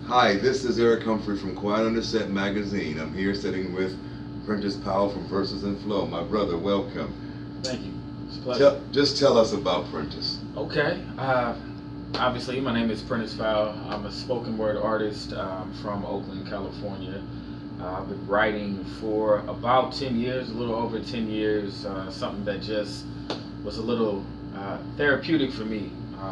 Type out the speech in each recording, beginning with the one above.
Hi, this is Erik Humphrey from Quiet on the Set magazine. I'm here sitting with Prentice Powell from Verses and Flow. My brother, welcome. Thank you. It's a pleasure. Just tell us about Prentice. Okay. Obviously, my name is Prentice Powell. I'm a spoken word artist from Oakland, California. I've been writing for about 10 years, a little over 10 years, something that just was a little therapeutic for me.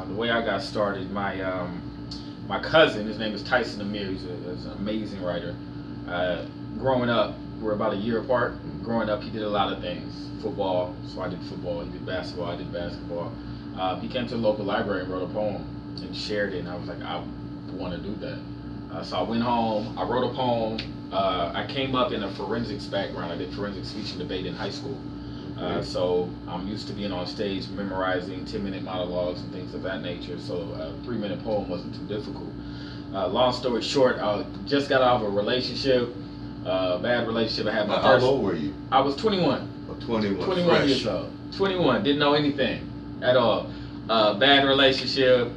The way I got started, my cousin, his name is Tyson Amir, he's an amazing writer. Growing up, we're about a year apart. Growing up, he did a lot of things. Football, so I did football. He did basketball, I did basketball. He came to the local library and wrote a poem and shared it, and I was like, I want to do that. So I went home, I wrote a poem. I came up in a forensics background. I did forensic speech and debate in high school. So I'm used to being on stage, memorizing 10-minute monologues and things of that nature. So a 3-minute poem wasn't too difficult. Long story short, I just got out of a relationship, bad relationship. I had my How first. old were you? I was 21. Oh, 21. 21 Fresh. years old. 21. Didn't know anything at all. Bad relationship.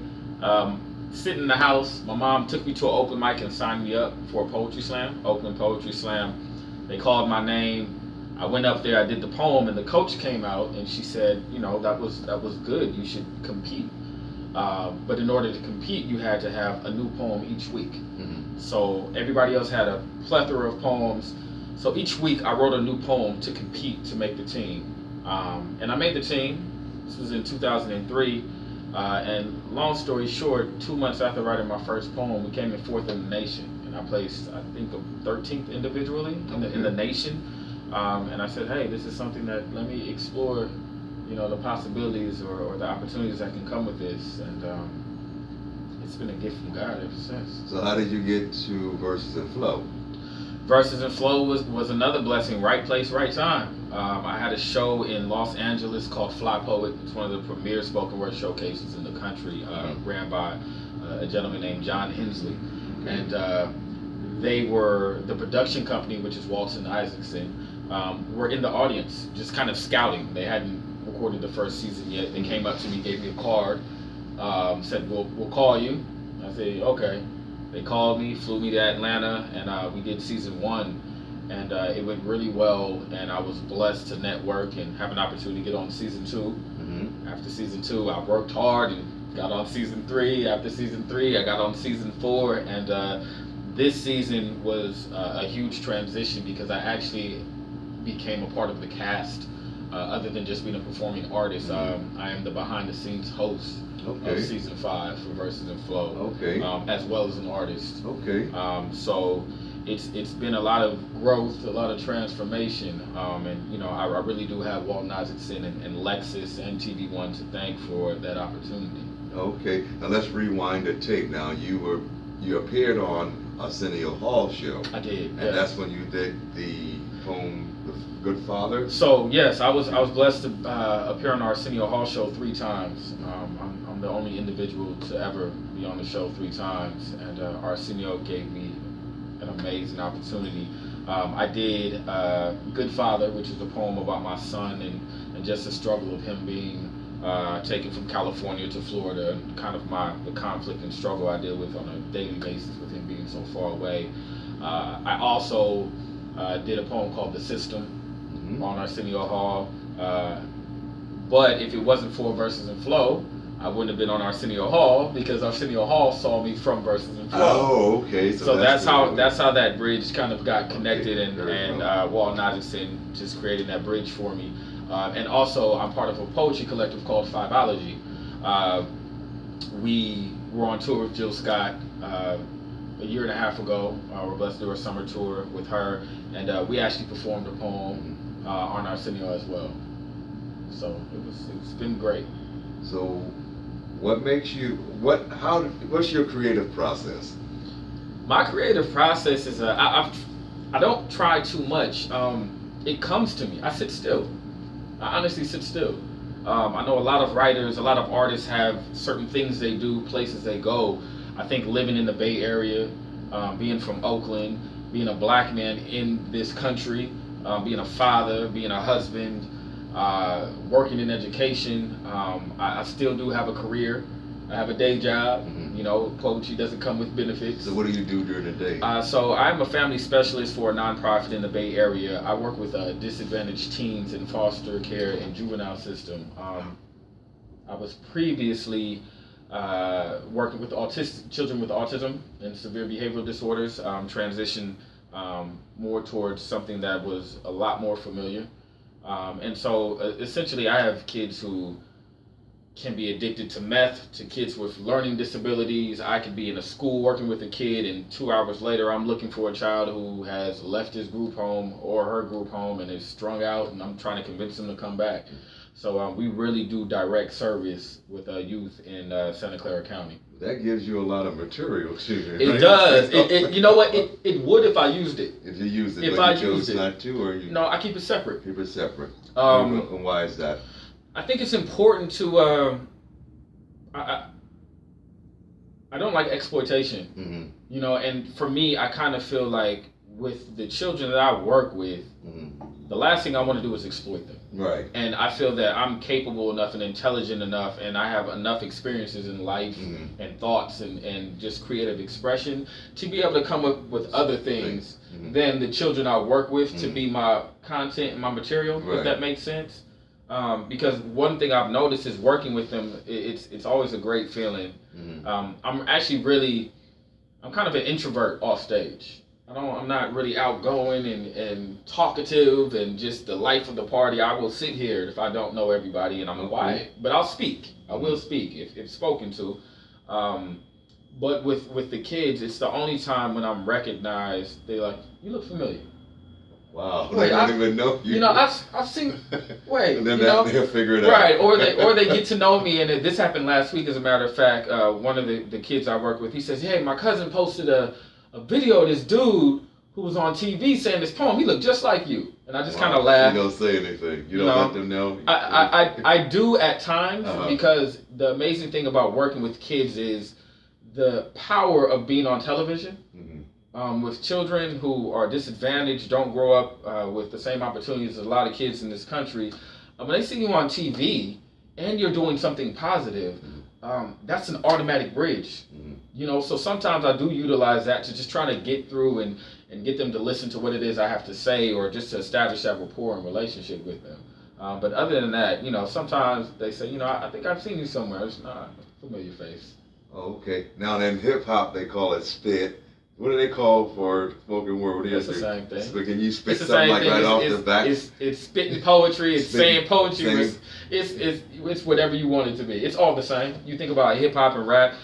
Sitting in the house. My mom took me to an open mic and signed me up for a poetry slam. Oakland Poetry Slam. They called my name. I went up there. I did the poem, and the coach came out and she said, "You know, that was good. You should compete. But in order to compete, you had to have a new poem each week." Mm-hmm. So everybody else had a plethora of poems. So each week I wrote a new poem to compete to make the team. And I made the team. This was in 2003. And long story short, 2 months after writing my first poem, we came in 4th in the nation. And I placed, I think, 13th individually in the nation. And I said, hey, this is something that, let me explore, you know, the possibilities or the opportunities that can come with this. And it's been a gift from God ever since. So how did you get to Verses and Flow? Verses and Flow was another blessing. Right place, right time. I had a show in Los Angeles called Fly Poet. It's one of the premier spoken word showcases in the country, ran by a gentleman named John Hensley. And they were, the production company, which is Walton Isaacson, were in the audience, just kind of scouting. They hadn't recorded the first season yet. They came up to me, gave me a card, said, we'll call you. I said, okay. They called me, flew me to Atlanta, and we did season 1. And it went really well, and I was blessed to network and have an opportunity to get on season 2. Mm-hmm. After season 2, I worked hard and got on season 3. After season 3, I got on season 4, and this season was a huge transition because I actually became a part of the cast. Other than just being a performing artist, I am the behind-the-scenes host of season 5 for Verses and Flow, as well as an artist. So it's been a lot of growth, a lot of transformation, and you know, I really do have Walton Isaacson and Lexus and TV One to thank for that opportunity. Okay, now let's rewind the tape. Now you appeared on Arsenio Hall show. I did, and yes. that's when you did the poem "The Good Father." So yes, I was blessed to appear on Arsenio Hall show 3 times. I'm the only individual to ever be on the show 3 times, and Arsenio gave me an amazing opportunity. I did Good Father, which is a poem about my son and just the struggle of him being taken from California to Florida, and kind of the conflict and struggle I deal with on a daily basis with him being so far away. I also did a poem called The System on Arsenio Hall. But if it wasn't for Verses and Flow, I wouldn't have been on Arsenio Hall, because Arsenio Hall saw me from Verses and Flow. Oh, okay. So that's how that bridge kind of got connected, and Walton Isaacson just created that bridge for me. And also, I'm part of a poetry collective called Fiveology. We were on tour with Jill Scott a year and a half ago. We're blessed to do a summer tour with her, and we actually performed a poem on Arsenio as well. So it's been great. So, what makes you what's your creative process? My creative process is I don't try too much. It comes to me. I sit still. I honestly sit still. I know a lot of writers, a lot of artists have certain things they do, places they go. I think living in the Bay Area, being from Oakland, being a black man in this country, being a father, being a husband, working in education. I still do have a career I have a day job. You know, poetry doesn't come with benefits. So what do you do during the day? So I'm a family specialist for a nonprofit in the Bay Area. I work with disadvantaged teens in foster care and juvenile system. I was previously working with children with autism and severe behavioral disorders. Transitioned more towards something that was a lot more familiar. And so essentially I have kids who can be addicted to meth, to kids with learning disabilities. I could be in a school working with a kid, and 2 hours later I'm looking for a child who has left his group home or her group home and is strung out, and I'm trying to convince them to come back. So we really do direct service with youth in Santa Clara County. That gives you a lot of material too. It does. You know what? It would if I used it. If you used it, if but I you chose used it. not to, or you? No, I keep it separate. Keep it separate. And why is that? I think it's important to. I don't like exploitation. Mm-hmm. You know, and for me, I kind of feel like with the children that I work with, the last thing I want to do is exploit them. Right. And I feel that I'm capable enough and intelligent enough, and I have enough experiences in life and thoughts and just creative expression to be able to come up with other things than the children I work with to be my content and my material, if that makes sense. Because one thing I've noticed is working with them, it's always a great feeling. I'm kind of an introvert off stage. I'm not really outgoing and talkative and just the life of the party. I will sit here if I don't know everybody and I'm quiet, but I'll speak. I will speak if spoken to. But with the kids, it's the only time when I'm recognized. They're like, "You look familiar." Wow, wait, they don't even know you. You know, I've seen. Wait, and then you know, they'll figure it out. Right, or they get to know me, and this happened last week. As a matter of fact, one of the kids I work with, he says, "Hey, my cousin posted a video of this dude who was on TV saying this poem. He looked just like you." And I just kind of laugh. You don't say anything. You don't let them know. I do at times because the amazing thing about working with kids is the power of being on television. With children who are disadvantaged, don't grow up with the same opportunities as a lot of kids in this country. When they see you on TV and you're doing something positive, that's an automatic bridge. You know, so sometimes I do utilize that to just try to get through and get them to listen to what it is I have to say, or just to establish that rapport and relationship with them. But other than that, you know, sometimes they say, you know, I think I've seen you somewhere. It's not a familiar face. Oh, okay. Now in hip hop, they call it spit. What do they call for spoken word? What do you It's the same thing. So can you spit It's something like right off the bat? It's spitting poetry. It's saying poetry. It's whatever you want it to be. It's all the same. You think about hip hop and rap.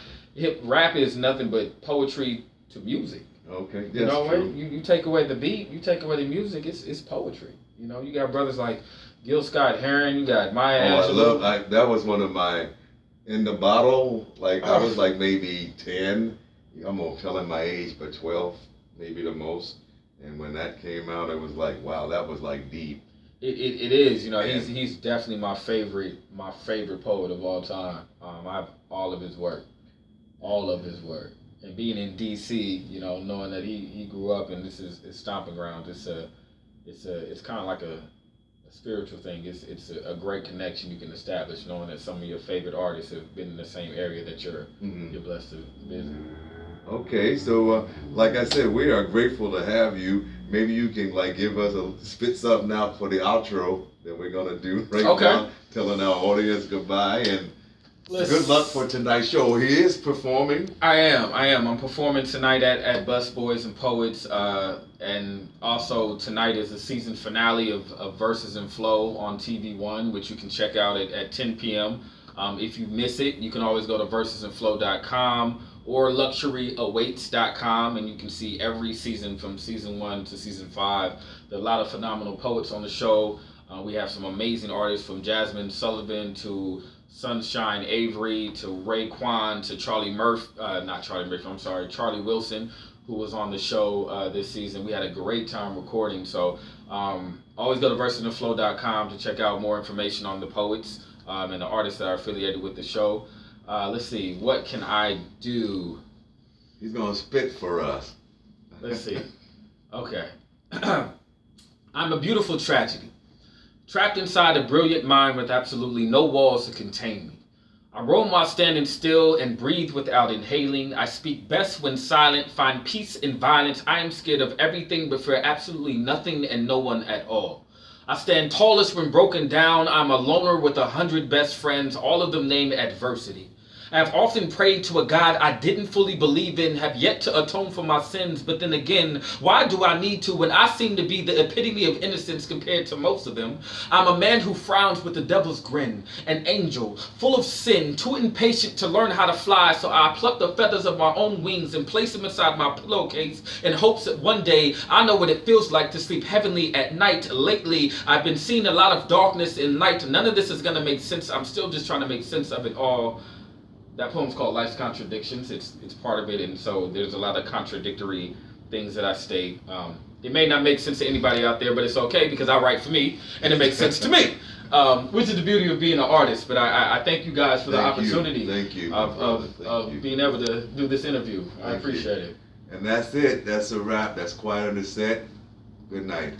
Rap is nothing but poetry to music. Okay, that's you know, true. You take away the beat, you take away the music. It's poetry. You know, you got brothers like Gil Scott Heron. You got Maya Angelou. That was one of my In the Bottle. Like I was like maybe 10. I'm gonna tell him my age, but 12, maybe the most. And when that came out, it was like, wow, that was like deep. It is, you know, he's definitely my favorite poet of all time. I have all of his work, and being in D.C., you know, knowing that he grew up and this is his stomping ground, it's kind of like a spiritual thing. It's a great connection you can establish, knowing that some of your favorite artists have been in the same area that you're blessed to visit. Okay, so like I said, we are grateful to have you. Maybe you can like give us spit something out for the outro that we're gonna do right now, telling our audience goodbye and good luck for tonight's show. He is performing. I am. I'm performing tonight at Bus Boys and Poets, and also tonight is the season finale of Verses and Flow on TV1, which you can check out at 10 p.m. If you miss it, you can always go to versesandflow.com or luxuryawaits.com, and you can see every season from season 1 to season 5. There are a lot of phenomenal poets on the show. We have some amazing artists from Jasmine Sullivan to Sunshine Avery to Raekwon to Charlie Wilson, who was on the show this season. We had a great time recording. So always go to versesandflow.com to check out more information on the poets and the artists that are affiliated with the show. Let's see, what can I do? He's gonna spit for us. Let's see. Okay. I'm a beautiful tragedy, trapped inside a brilliant mind with absolutely no walls to contain me. I roam while standing still and breathe without inhaling. I speak best when silent, find peace in violence. I am scared of everything but fear absolutely nothing and no one at all. I stand tallest when broken down. I'm a loner with 100 best friends, all of them named adversity. I have often prayed to a God I didn't fully believe in, have yet to atone for my sins, but then again, why do I need to when I seem to be the epitome of innocence compared to most of them? I'm a man who frowns with the devil's grin, an angel, full of sin, too impatient to learn how to fly, so I pluck the feathers of my own wings and place them inside my pillowcase in hopes that one day I know what it feels like to sleep heavenly at night. Lately, I've been seeing a lot of darkness in light. None of this is going to make sense. I'm still just trying to make sense of it all. That poem's called Life's Contradictions. It's part of it, and so there's a lot of contradictory things that I state. It may not make sense to anybody out there, but it's okay because I write for me, and it makes sense to me, which is the beauty of being an artist. But I thank you guys for the opportunity of being able to do this interview. I appreciate it. And that's it. That's a wrap. That's Quiet on the Set. Good night.